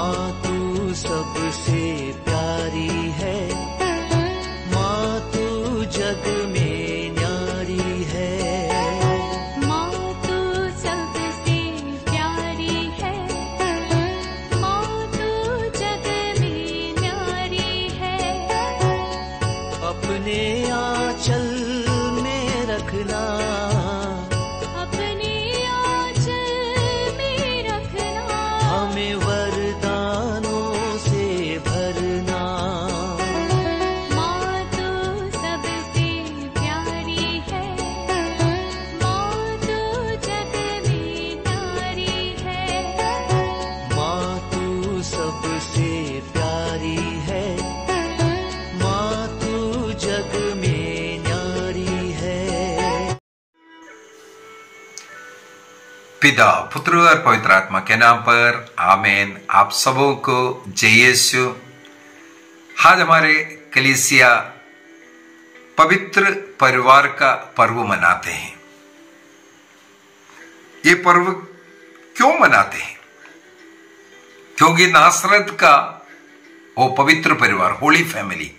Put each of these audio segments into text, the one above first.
माँ तू सबसे प्यारी है, माँ तू जग में न्यारी है। माँ तू सबसे प्यारी है, माँ तू जग में न्यारी है। अपने आंचल में रखना, अपने आंचल में रखना। हमें वरदानों से भरना। माँ तू सबसे प्यारी है, माँ तू जग में न्यारी है। माँ तू सबसे प्यारी है, माँ तू जग में न्यारी है। पिता, पुत्र और पवित्र आत्मा के नाम पर आमीन। आप सबों को जय यीशु। आज हमारे कलीसिया पवित्र परिवार का पर्व मनाते हैं। ये पर्व क्यों मनाते हैं? क्योंकि नासरत का वो पवित्र परिवार, होली फैमिली,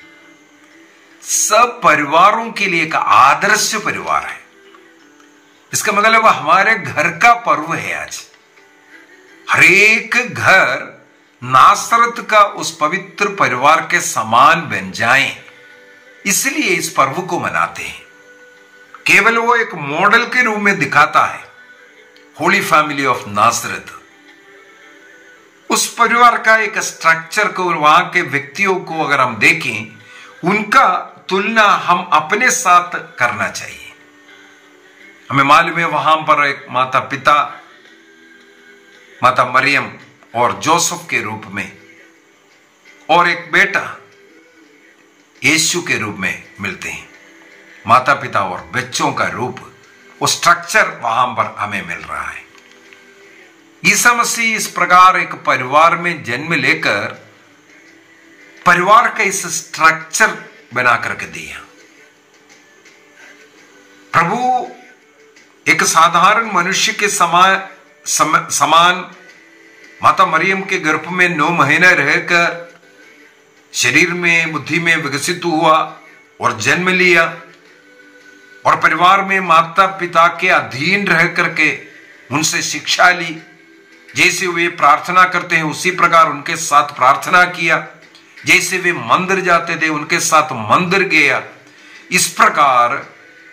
सब परिवारों के लिए एक आदर्श परिवार है। इसका मतलब हमारे घर का पर्व है। आज हर एक घर नासरत का उस पवित्र परिवार के समान बन जाएं, इसलिए इस पर्व को मनाते हैं। केवल वो एक मॉडल के रूप में दिखाता है होली फैमिली ऑफ नासरत। उस परिवार का एक स्ट्रक्चर को, वहां के व्यक्तियों को अगर हम देखें, उनका तुलना हम अपने साथ करना चाहिए। हमें मालूम है वहां पर एक माता पिता, माता मरियम और जोसेफ के रूप में, और एक बेटा यीशु के रूप में मिलते हैं। माता पिता और बच्चों का रूप, वो स्ट्रक्चर वहां पर हमें मिल रहा है। ईसा मसीह इस प्रकार एक परिवार में जन्म लेकर परिवार का इस स्ट्रक्चर बना करके दिया। प्रभु एक साधारण मनुष्य के समान माता मरियम के गर्भ में 9 महीने रहकर शरीर में, बुद्धि में विकसित हुआ और जन्म लिया, और परिवार में माता पिता के अधीन रह करके उनसे शिक्षा ली। जैसे वे प्रार्थना करते हैं उसी प्रकार उनके साथ प्रार्थना किया। जैसे वे मंदिर जाते थे उनके साथ मंदिर गया। इस प्रकार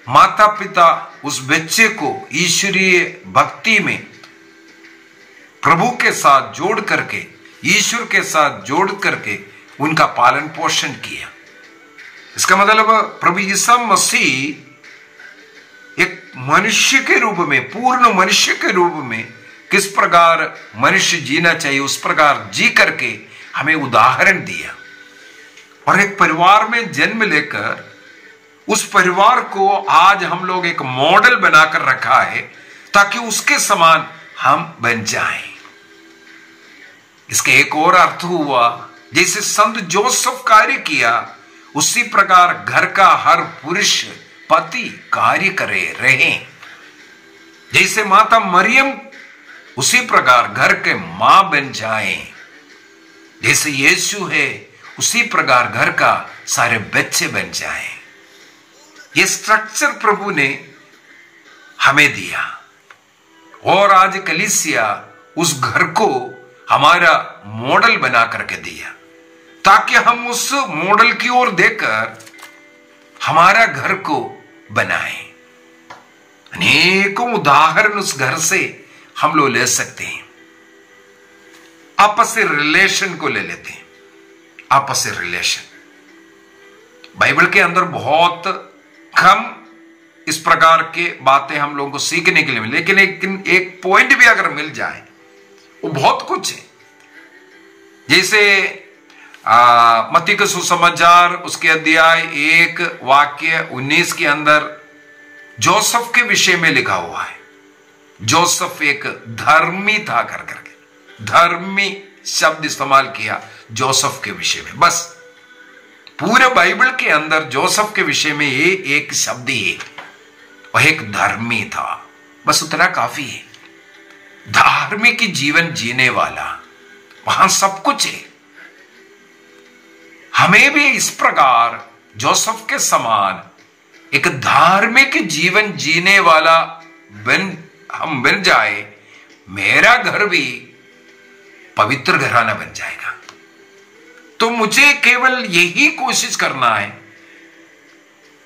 माता पिता उस बच्चे को ईश्वरीय भक्ति में प्रभु के साथ जोड़ करके, ईश्वर के साथ जोड़ करके उनका पालन पोषण किया। इसका मतलब प्रभु यीशु मसीह एक मनुष्य के रूप में, पूर्ण मनुष्य के रूप में किस प्रकार मनुष्य जीना चाहिए, उस प्रकार जी करके हमें उदाहरण दिया। और एक परिवार में जन्म लेकर उस परिवार को आज हम लोग एक मॉडल बनाकर रखा है, ताकि उसके समान हम बन जाएं। इसके एक और अर्थ हुआ, जैसे संत जोसेफ कार्य किया, उसी प्रकार घर का हर पुरुष पति कार्य करे रहे। जैसे माता मरियम उसी प्रकार घर के मां बन जाएं। जैसे यीशु है उसी प्रकार घर का सारे बच्चे बन जाएं। ये स्ट्रक्चर प्रभु ने हमें दिया, और आज कलीसिया उस घर को हमारा मॉडल बना करके दिया, ताकि हम उस मॉडल की ओर देखकर हमारा घर को बनाएं। अनेकों उदाहरण उस घर से हम लोग ले सकते हैं। आपसी रिलेशन को ले लेते हैं। आपसी रिलेशन बाइबल के अंदर बहुत कम इस प्रकार के बातें हम लोगों को सीखने के लिए मिले, लेकिन एक पॉइंट भी अगर मिल जाए वो बहुत कुछ है। जैसे मत्ती का सुसमाचार उसके अध्याय 1 वाक्य 19 के अंदर जोसेफ के विषय में लिखा हुआ है। जोसेफ एक धर्मी था कर करके धर्मी शब्द इस्तेमाल किया जोसेफ के विषय में। बस पूरे बाइबल के अंदर जोसेफ के विषय में ये एक शब्द ही है, वह एक धर्मी था। बस उतना काफी है। धार्मिक जीवन जीने वाला, वहां सब कुछ है। हमें भी इस प्रकार जोसेफ के समान एक धार्मिक जीवन जीने वाला हम बन जाए, मेरा घर भी पवित्र घराना बन जाएगा। तो मुझे केवल यही कोशिश करना है,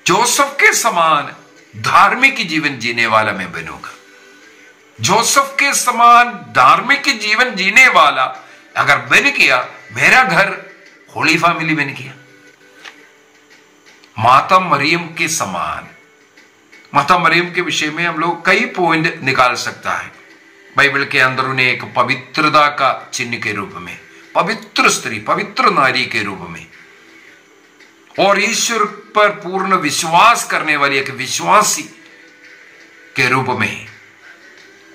जोसेफ के समान धार्मिक जीवन जीने वाला मैं बनूंगा। जोसेफ के समान धार्मिक जीवन जीने वाला अगर बन गया, मेरा घर होली फैमिली बन गया। माता मरियम के समान, माता मरियम के विषय में हम लोग कई पॉइंट निकाल सकता है। बाइबल के अंदर उन्हें एक पवित्रता का चिन्ह के रूप में, पवित्र स्त्री, पवित्र नारी के रूप में, और ईश्वर पर पूर्ण विश्वास करने वाली एक विश्वासी के रूप में,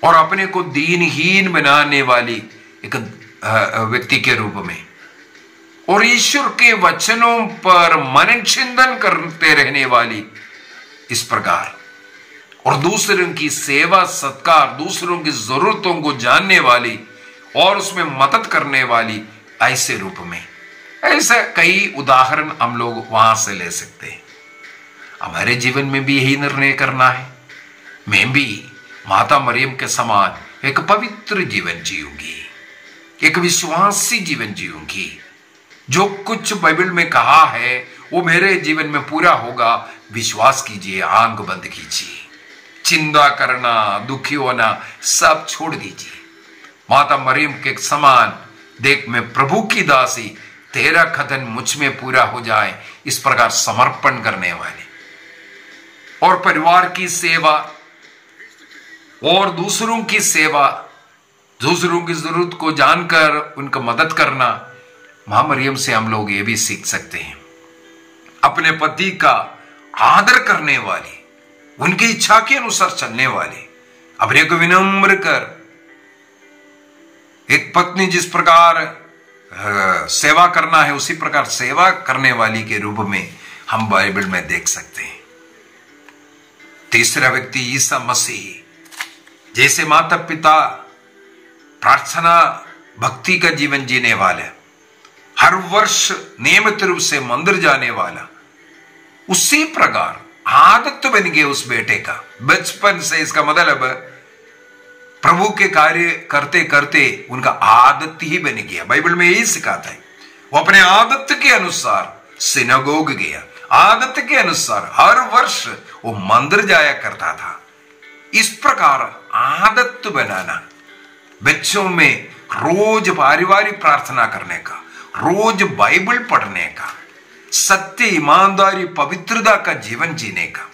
और अपने को दीनहीन बनाने वाली एक व्यक्ति के रूप में, और ईश्वर के वचनों पर मनन चिंतन करते रहने वाली इस प्रकार, और दूसरों की सेवा सत्कार, दूसरों की जरूरतों को जानने वाली और उसमें मदद करने वाली ऐसे रूप में। ऐसे कई उदाहरण हम लोग वहां से ले सकते हैं। हमारे जीवन में भी यही निर्णय करना है, मैं भी माता मरियम के समान एक पवित्र जीवन जीऊंगी, एक विश्वासी जीवन जीऊंगी। जो कुछ बाइबल में कहा है वो मेरे जीवन में पूरा होगा। विश्वास कीजिए, आंख बंद कीजिए, चिंता करना, दुखी होना सब छोड़ दीजिए। माता मरियम के समान, देख मैं प्रभु की दासी, तेरा कथन मुझ में पूरा हो जाए, इस प्रकार समर्पण करने वाले, और परिवार की सेवा और दूसरों की सेवा, दूसरों की जरूरत को जानकर उनका मदद करना। मां मरियम से हम लोग ये भी सीख सकते हैं, अपने पति का आदर करने वाली, उनकी इच्छा के अनुसार चलने वाली, अपने को विनम्र कर, एक पत्नी जिस प्रकार सेवा करना है उसी प्रकार सेवा करने वाली के रूप में हम बाइबल में देख सकते हैं। तीसरा व्यक्ति ईसा मसीह, जैसे माता पिता प्रार्थना भक्ति का जीवन जीने वाले, हर वर्ष नियमित रूप से मंदिर जाने वाला, उसी प्रकार आदत बन गई उस बेटे का बचपन से। इसका मतलब प्रभु के कार्य करते करते उनका आदत ही बन गया। बाइबल में यही सिखाता है, वो अपने आदत के अनुसार सिनागोग गया, आदत के अनुसार हर वर्ष वो मंदिर जाया करता था। इस प्रकार आदत बनाना, बच्चों में रोज पारिवारिक प्रार्थना करने का, रोज बाइबल पढ़ने का, सत्य, ईमानदारी, पवित्रता का जीवन जीने का,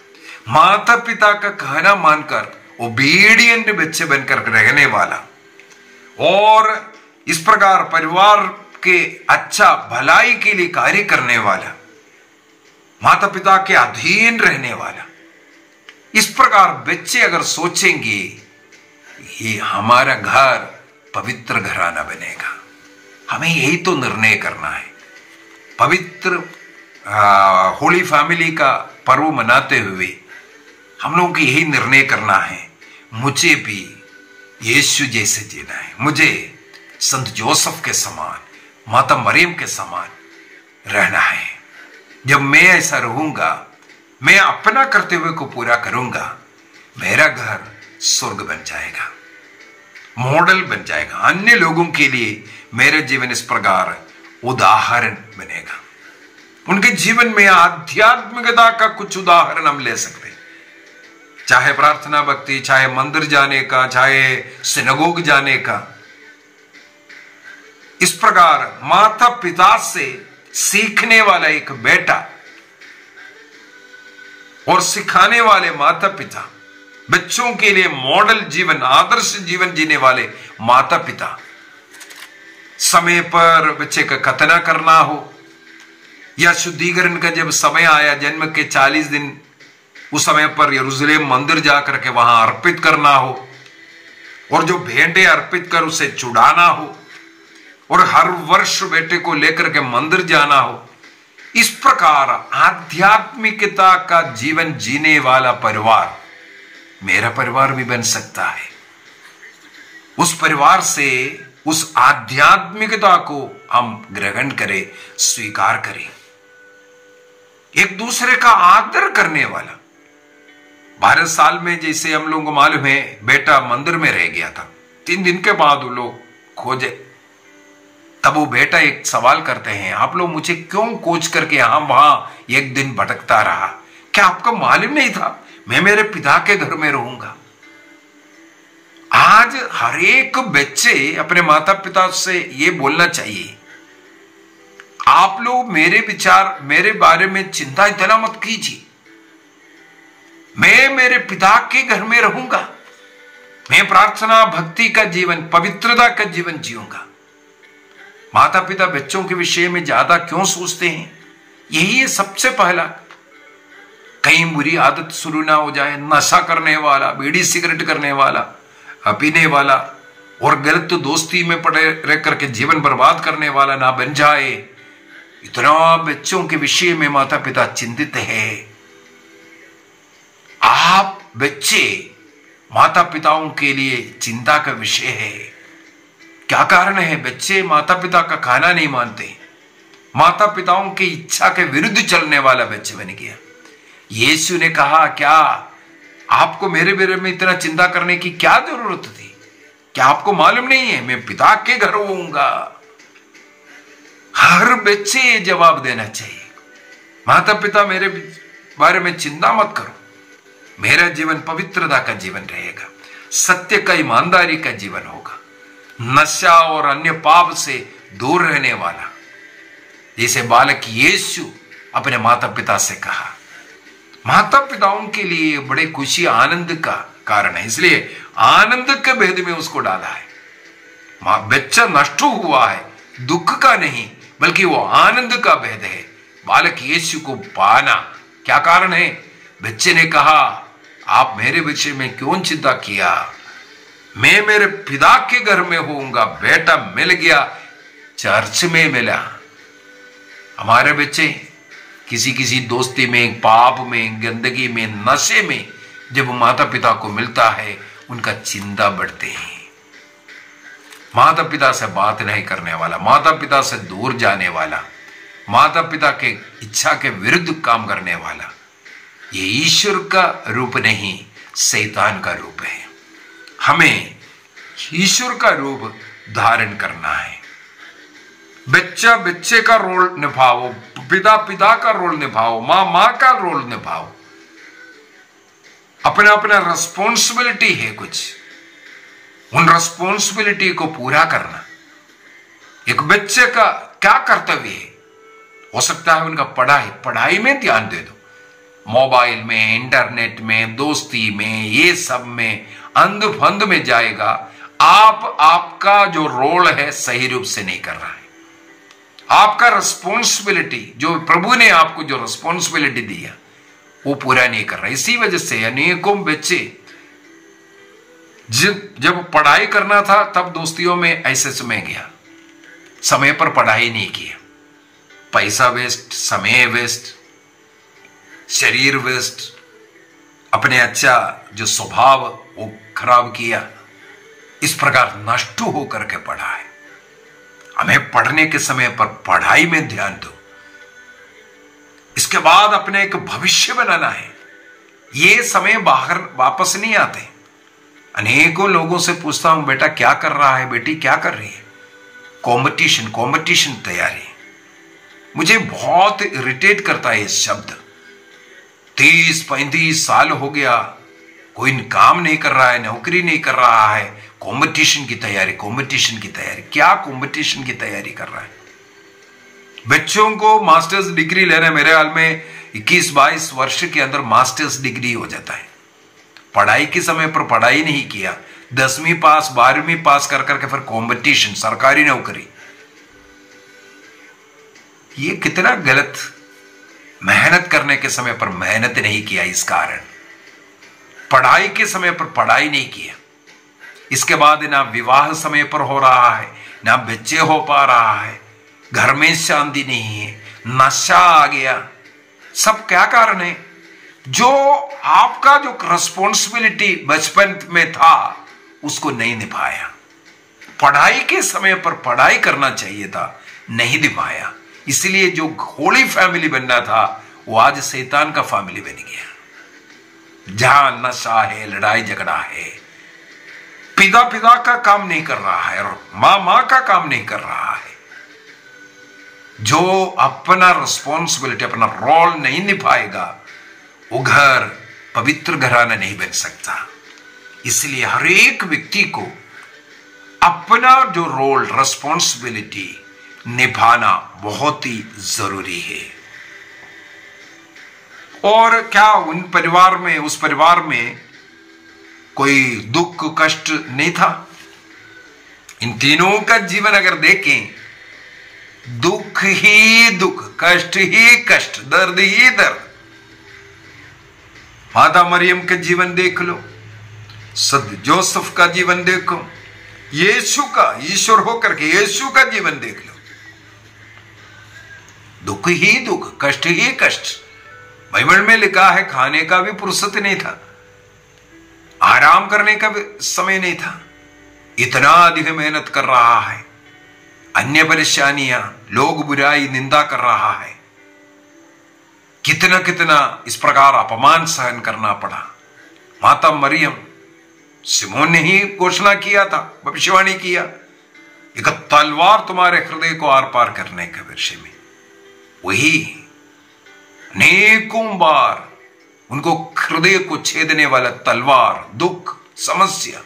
माता पिता का कहना मानकर ओबीडियंट बच्चे बनकर रहने वाला, और इस प्रकार परिवार के अच्छा भलाई के लिए कार्य करने वाला, माता पिता के अधीन रहने वाला। इस प्रकार बच्चे अगर सोचेंगे ये हमारा घर पवित्र घराना बनेगा, हमें यही तो निर्णय करना है। पवित्र होली फैमिली का पर्व मनाते हुए हम लोगों को यही निर्णय करना है, मुझे भी यीशु जैसे जीना है, मुझे संत जोसेफ के समान, माता मरियम के समान रहना है। जब मैं ऐसा रहूंगा, मैं अपना कर्तव्य को पूरा करूंगा, मेरा घर स्वर्ग बन जाएगा, मॉडल बन जाएगा। अन्य लोगों के लिए मेरा जीवन इस प्रकार उदाहरण बनेगा। उनके जीवन में आध्यात्मिकता का कुछ उदाहरण हम ले सकते हैं, चाहे प्रार्थना भक्ति, चाहे मंदिर जाने का, चाहे सिनगोग जाने का। इस प्रकार माता पिता से सीखने वाला एक बेटा और सिखाने वाले माता पिता, बच्चों के लिए मॉडल जीवन, आदर्श जीवन जीने वाले माता पिता, समय पर बच्चे का खतना करना हो, या शुद्धिकरण का जब समय आया, जन्म के 40 दिन, उस समय पर यरूशलेम मंदिर जाकर के वहां अर्पित करना हो, और जो भेंटे अर्पित कर उसे चुड़ाना हो, और हर वर्ष बेटे को लेकर के मंदिर जाना हो। इस प्रकार आध्यात्मिकता का जीवन जीने वाला परिवार मेरा परिवार भी बन सकता है। उस परिवार से उस आध्यात्मिकता को हम ग्रहण करें, स्वीकार करें। एक दूसरे का आदर करने वाला। 12 साल में जैसे हम लोगों को मालूम है, बेटा मंदिर में रह गया था। 3 दिन के बाद वो लोग खोजे, तब वो बेटा एक सवाल करते हैं, आप लोग मुझे क्यों खोज करके यहां वहां एक दिन भटकता रहा? क्या आपको मालूम नहीं था मैं मेरे पिता के घर में रहूंगा? आज हर एक बच्चे अपने माता पिता से ये बोलना चाहिए, आप लोग मेरे विचार, मेरे बारे में चिंता इतना मत कीजिए। मैं मेरे पिता के घर में रहूंगा। मैं प्रार्थना, भक्ति का जीवन, पवित्रता का जीवन जीऊंगा। माता पिता बच्चों के विषय में ज्यादा क्यों सोचते हैं? यही है सबसे पहला। कहीं बुरी आदत शुरू ना हो जाए, नशा करने वाला, बीड़ी सिगरेट करने वाला, पीने वाला और गलत दोस्ती में पड़े रह करके जीवन बर्बाद करने वाला ना बन जाए। इतना बच्चों के विषय में माता पिता चिंतित है। आप बच्चे माता पिताओं के लिए चिंता का विषय है। क्या कारण है? बच्चे माता पिता का खाना नहीं मानते, माता पिताओं की इच्छा के विरुद्ध चलने वाला बच्चे बन गया। यीशु ने कहा, क्या आपको मेरे बारे में इतना चिंता करने की क्या जरूरत थी? क्या आपको मालूम नहीं है मैं पिता के घर होऊंगा? हर बच्चे ये जवाब देना चाहिए, माता पिता मेरे बारे में चिंता मत करो। मेरा जीवन पवित्रता का जीवन रहेगा, सत्य का, ईमानदारी का जीवन होगा, नशा और अन्य पाप से दूर रहने वाला। जैसे बालक यीशु अपने माता पिता से कहा। माता पिताओं के लिए बड़े खुशी, आनंद का कारण है, इसलिए आनंद के भेद में उसको डाला है। बच्चा नष्ट हुआ है, दुख का नहीं बल्कि वो आनंद का भेद है। बालक यीशु को पाना क्या कारण है? बच्चे ने कहा, आप मेरे विषय में क्यों चिंता किया? मैं मेरे पिता के घर में होऊंगा। बेटा मिल गया, चर्च में मिला। हमारे बच्चे किसी किसी दोस्ती में, पाप में, गंदगी में, नशे में जब माता पिता को मिलता है, उनका चिंता बढ़ते हैं। माता पिता से बात नहीं करने वाला, माता पिता से दूर जाने वाला, माता पिता के इच्छा के विरुद्ध काम करने वाला, ये ईश्वर का रूप नहीं, शैतान का रूप है। हमें ईश्वर का रूप धारण करना है। बच्चा बच्चे का रोल निभाओ, पिता पिता का रोल निभाओ, माँ माँ का रोल निभाओ। अपना अपना रिस्पॉन्सिबिलिटी है कुछ, उन रिस्पॉन्सिबिलिटी को पूरा करना। एक बच्चे का क्या कर्तव्य है? हो सकता है उनका पढ़ाई में ध्यान दे दो। मोबाइल में, इंटरनेट में, दोस्ती में, ये सब में अंध फंद में जाएगा। आपका जो रोल है सही रूप से नहीं कर रहा है। आपका रिस्पॉन्सिबिलिटी, जो प्रभु ने आपको जो रिस्पॉन्सिबिलिटी दिया, वो पूरा नहीं कर रहा। इसी वजह से अनेकों बच्चे जब पढ़ाई करना था तब दोस्तियों में ऐसे समय गया, समय पर पढ़ाई नहीं किया, पैसा वेस्ट, समय वेस्ट, शरीर वेस्ट, अपने अच्छा जो स्वभाव वो खराब किया। इस प्रकार नष्ट होकर के पढ़ा है। हमें पढ़ने के समय पर पढ़ाई में ध्यान दो। इसके बाद अपने एक भविष्य बनाना है। ये समय बाहर वापस नहीं आते। अनेकों लोगों से पूछता हूं, बेटा क्या कर रहा है, बेटी क्या कर रही है? कंपटीशन तैयारी। मुझे बहुत इरिटेट करता है ये शब्द। 30-35 साल हो गया, कोई काम नहीं कर रहा है, नौकरी नहीं कर रहा है, कंपटीशन की तैयारी। क्या कंपटीशन की तैयारी कर रहा है? बच्चों को मास्टर्स डिग्री लेना, मेरे हाल में 21-22 वर्ष के अंदर मास्टर्स डिग्री हो जाता है। पढ़ाई के समय पर पढ़ाई नहीं किया, 10वीं पास, 12वीं पास कर करके फिर कंपटीशन, सरकारी नौकरी। ये कितना गलत। मेहनत करने के समय पर मेहनत नहीं किया, इस कारण पढ़ाई के समय पर पढ़ाई नहीं किया। इसके बाद ना विवाह समय पर हो रहा है, ना बच्चे हो पा रहा है, घर में शांति नहीं है, नशा आ गया। सब क्या कारण है? जो आपका जो रिस्पॉन्सिबिलिटी बचपन में था उसको नहीं निभाया। पढ़ाई के समय पर पढ़ाई करना चाहिए था, नहीं निभाया। इसलिए जो होली फैमिली बनना था वो आज शैतान का फैमिली बन गया, जहां नशा है, लड़ाई झगड़ा है, पिता का काम नहीं कर रहा है और माँ का काम नहीं कर रहा है। जो अपना रिस्पॉन्सिबिलिटी, अपना रोल नहीं निभाएगा वो घर पवित्र घराना नहीं बन सकता। इसलिए हर एक व्यक्ति को अपना जो रोल, रिस्पॉन्सिबिलिटी निभाना बहुत ही जरूरी है। और क्या उन परिवार में, उस परिवार में कोई दुख कष्ट नहीं था? इन तीनों का जीवन अगर देखें, दुख ही दुख, कष्ट ही कष्ट, दर्द ही दर्द। माता मरियम का जीवन देख लो, सद जोसेफ का जीवन देखो, यीशु का, ईश्वर होकर के यीशु का जीवन देख लो। दुख ही दुख, कष्ट ही कष्ट। बाइबल में लिखा है खाने का भी फुर्सत नहीं था, आराम करने का भी समय नहीं था। इतना अधिक मेहनत कर रहा है, अन्य परेशानियां, लोग बुराई निंदा कर रहा है, कितना कितना इस प्रकार अपमान सहन करना पड़ा। माता मरियम, सिमोन ने ही घोषणा किया था, भविष्यवाणी किया, एक तलवार तुम्हारे हृदय को आर पार करने के विषय में। वही अनेकों बार उनको हृदय को छेदने वाला तलवार, दुख, समस्या,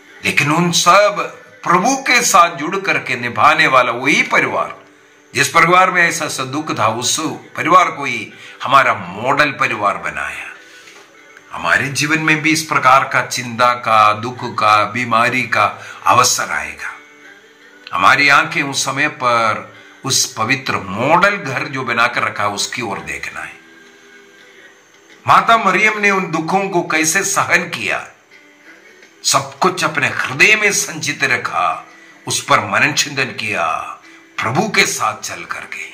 लेकिन उन सब प्रभु के साथ जुड़ करके निभाने वाला वही परिवार, जिस परिवार में ऐसा सा दुख था, उस परिवार को ही हमारा मॉडल परिवार बनाया। हमारे जीवन में भी इस प्रकार का चिंता का, दुख का, बीमारी का अवसर आएगा। हमारी आंखें उस समय पर उस पवित्र मॉडल घर जो बनाकर रखा है उसकी ओर देखना है। माता मरियम ने उन दुखों को कैसे सहन किया, सब कुछ अपने हृदय में संचित रखा, उस पर मनन चिंतन किया, प्रभु के साथ चल करके,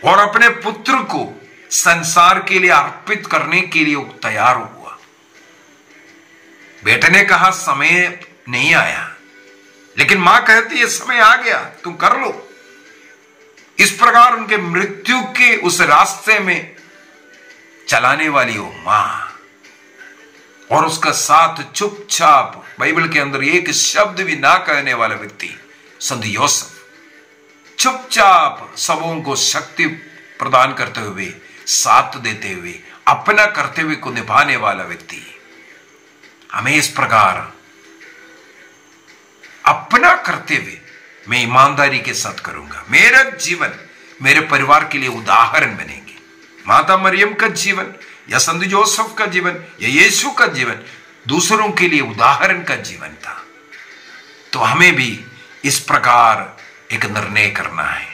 और अपने पुत्र को संसार के लिए अर्पित करने के लिए तैयार हुआ। बेटे ने कहा समय नहीं आया, लेकिन मां कहती है समय आ गया, तुम कर लो। इस प्रकार उनके मृत्यु के उस रास्ते में चलाने वाली वो मां, और उसका साथ चुपचाप, बाइबल के अंदर एक शब्द भी ना कहने वाला व्यक्ति संत योसेफ, चुपचाप सबों को शक्ति प्रदान करते हुए, साथ देते हुए, अपना कर्तव्य को निभाने वाला व्यक्ति। हमें इस प्रकार अपना कर्तव्य मैं ईमानदारी के साथ करूंगा, मेरा जीवन मेरे परिवार के लिए उदाहरण बनेंगे। माता मरियम का जीवन या संत जोसेफ का जीवन या यीशु का जीवन दूसरों के लिए उदाहरण का जीवन था। तो हमें भी इस प्रकार एक निर्णय करना है।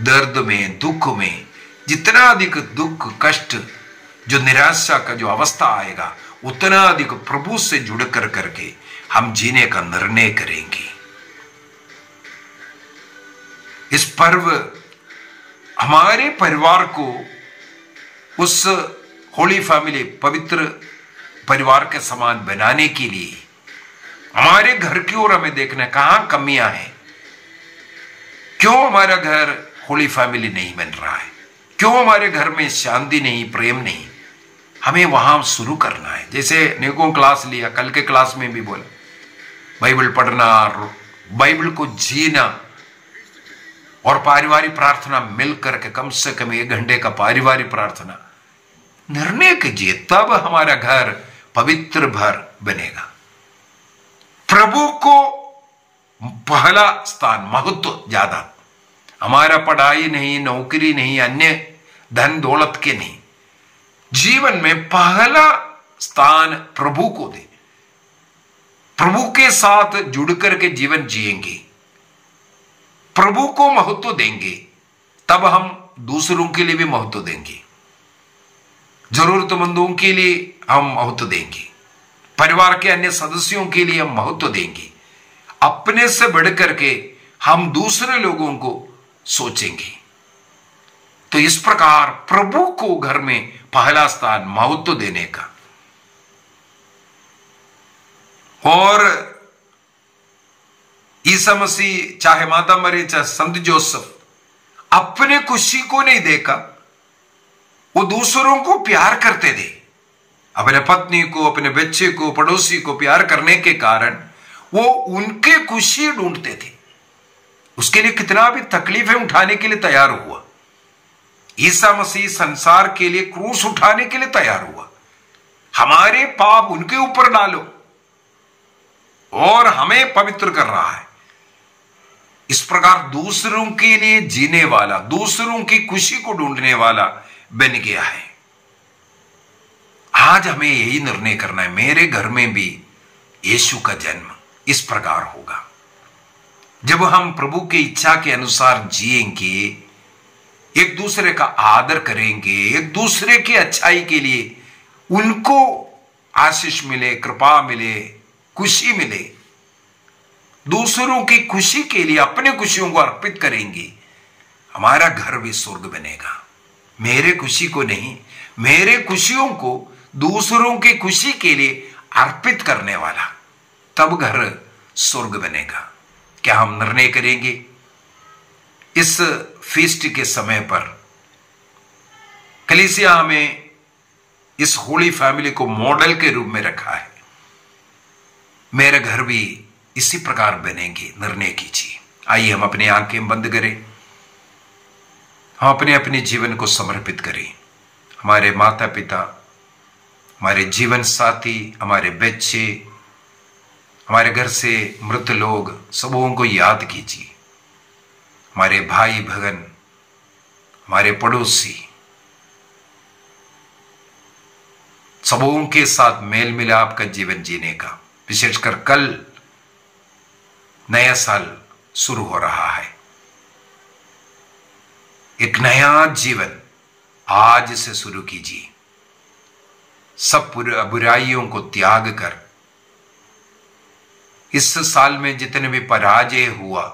दर्द में, दुख में, जितना अधिक दुख, कष्ट, जो निराशा का जो अवस्था आएगा, उतना अधिक प्रभु से जुड़ कर करके हम जीने का निर्णय करेंगे। इस पर्व हमारे परिवार को उस होली फैमिली, पवित्र परिवार के समान बनाने के लिए हमारे घर की ओर हमें देखना है, कहां कमियां हैं, क्यों हमारा घर होली फैमिली नहीं बन रहा है, क्यों हमारे घर में शांति नहीं, प्रेम नहीं। हमें वहां शुरू करना है। जैसे नेको क्लास लिया, कल के क्लास में भी बोला, बाइबल पढ़ना, बाइबल को जीना और पारिवारिक प्रार्थना मिलकर के कम से कम 1 घंटे का पारिवारिक प्रार्थना निर्णय कीजिए, तब हमारा घर पवित्र घर बनेगा। प्रभु को पहला स्थान, महत्व ज्यादा, हमारा पढ़ाई नहीं, नौकरी नहीं, अन्य धन दौलत के नहीं, जीवन में पहला स्थान प्रभु को दे। प्रभु के साथ जुड़ करके जीवन जिएंगे, प्रभु को महत्व देंगे, तब हम दूसरों के लिए भी महत्व देंगे, जरूरतमंदों के लिए हम महत्व देंगे, परिवार के अन्य सदस्यों के लिए हम महत्व देंगे। अपने से बढ़ करके हम दूसरे लोगों को सोचेंगे। तो इस प्रकार प्रभु को घर में पहला स्थान, महत्व देने का, और ईसा मसीह, चाहे माता मरी, चाहे संत जोसेफ, अपने खुशी को नहीं देखा, वो दूसरों को प्यार करते थे। अपने पत्नी को, अपने बच्चे को, पड़ोसी को प्यार करने के कारण वो उनके खुशी ढूंढते थे। उसके लिए कितना भी तकलीफें उठाने के लिए तैयार हुआ। ईसा मसीह संसार के लिए क्रूस उठाने के लिए तैयार हुआ। हमारे पाप उनके ऊपर डालो और हमें पवित्र कर रहा है। इस प्रकार दूसरों के लिए जीने वाला, दूसरों की खुशी को ढूंढने वाला बन गया है। आज हमें यही निर्णय करना है, मेरे घर में भी यीशु का जन्म इस प्रकार होगा। जब हम प्रभु की इच्छा के अनुसार जिएंगे, एक दूसरे का आदर करेंगे, एक दूसरे की अच्छाई के लिए उनको आशीष मिले, कृपा मिले, खुशी मिले, दूसरों की खुशी के लिए अपने खुशियों को अर्पित करेंगे, हमारा घर भी स्वर्ग बनेगा। मेरे खुशी को नहीं, मेरे खुशियों को दूसरों की खुशी के लिए अर्पित करने वाला, तब घर स्वर्ग बनेगा। क्या हम निर्णय करेंगे? इस फीस्ट के समय पर कलीसिया हमें इस होली फैमिली को मॉडल के रूप में रखा है। मेरे घर भी इसी प्रकार बनेंगे, निर्णय कीजिए। आइए हम अपनी आंखें बंद करें, हम अपने अपने जीवन को समर्पित करें। हमारे माता पिता, हमारे जीवन साथी, हमारे बच्चे, हमारे घर से मृत लोग, सबों को याद कीजिए। हमारे भाई बहन, हमारे पड़ोसी, सबों के साथ मेल मिलाप का जीवन जीने का, विशेषकर कल नया साल शुरू हो रहा है। एक नया जीवन आज से शुरू कीजिए। सब बुराइयों को त्याग कर इस साल में जितने भी पराजय हुआ,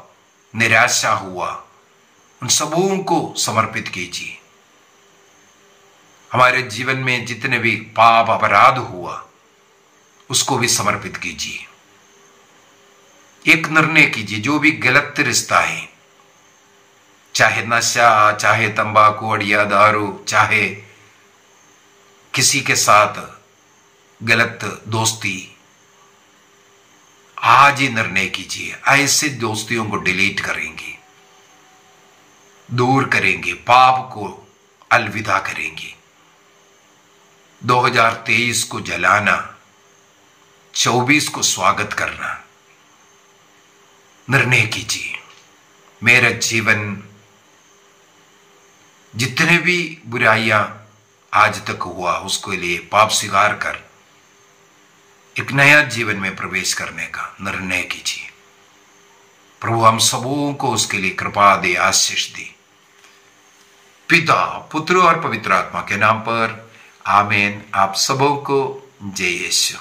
निराशा हुआ, उन सबों को समर्पित कीजिए। हमारे जीवन में जितने भी पाप अपराध हुआ, उसको भी समर्पित कीजिए। एक निर्णय कीजिए, जो भी गलत रिश्ता है, चाहे नशा, चाहे तंबाकू, अड़िया, दारू, चाहे किसी के साथ गलत दोस्ती, आज ही निर्णय कीजिए, ऐसे दोस्तियों को डिलीट करेंगे, दूर करेंगे, पाप को अलविदा करेंगे। 2023 को जलाना, 24 को स्वागत करना। निर्णय कीजिए, मेरा जीवन जितने भी बुराइयां आज तक हुआ, उसको लिए पाप स्वीकार कर एक नया जीवन में प्रवेश करने का निर्णय कीजिए। प्रभु हम सबों को उसके लिए कृपा दे, आशीष दे। पिता, पुत्र और पवित्र आत्मा के नाम पर आमीन। आप सबों को जय यीशु।